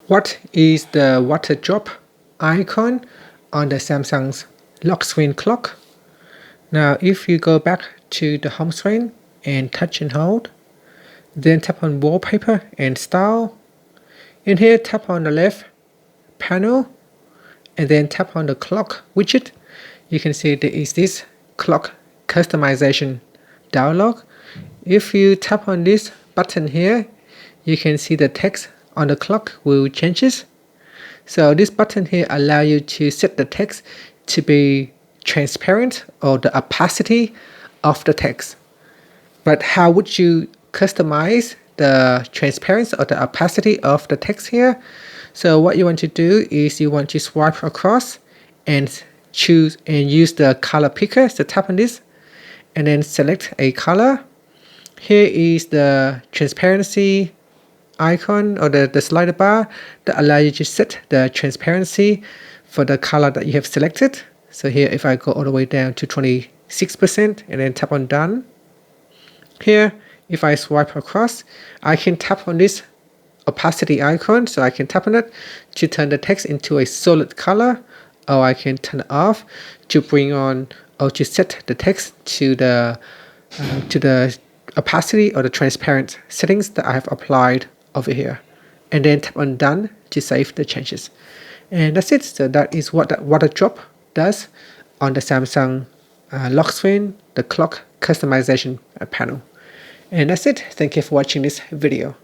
What is the water drop icon on the Samsung's lock screen clock? Now if you go back to the home screen and touch and hold, then tap on wallpaper and style. In here tap on the left panel and then tap on the clock widget. You can see there is this clock customization dialog. If you tap on this button here, you can see the text on the clock will changes. So this button here allows you to set the text to be transparent or the opacity of the text. But how would you customize the transparency or the opacity of the text here? So what you want to do is you want to swipe across and choose and use the color picker. So tap on this and then select a color. Here is the transparency icon or the slider bar that allows you to set the transparency for the color that you have selected. So here if I go all the way down to 26% and then tap on done. Here if I swipe across, I can tap on this opacity icon, so I can tap on it to turn the text into a solid color, or I can turn it off to bring on or to set the text to the opacity or the transparent settings that I have applied over here, and then tap on done to save the changes. And that's it. So that is what the water drop does on the Samsung lock screen, the clock customization panel. And that's it. Thank you for watching this video.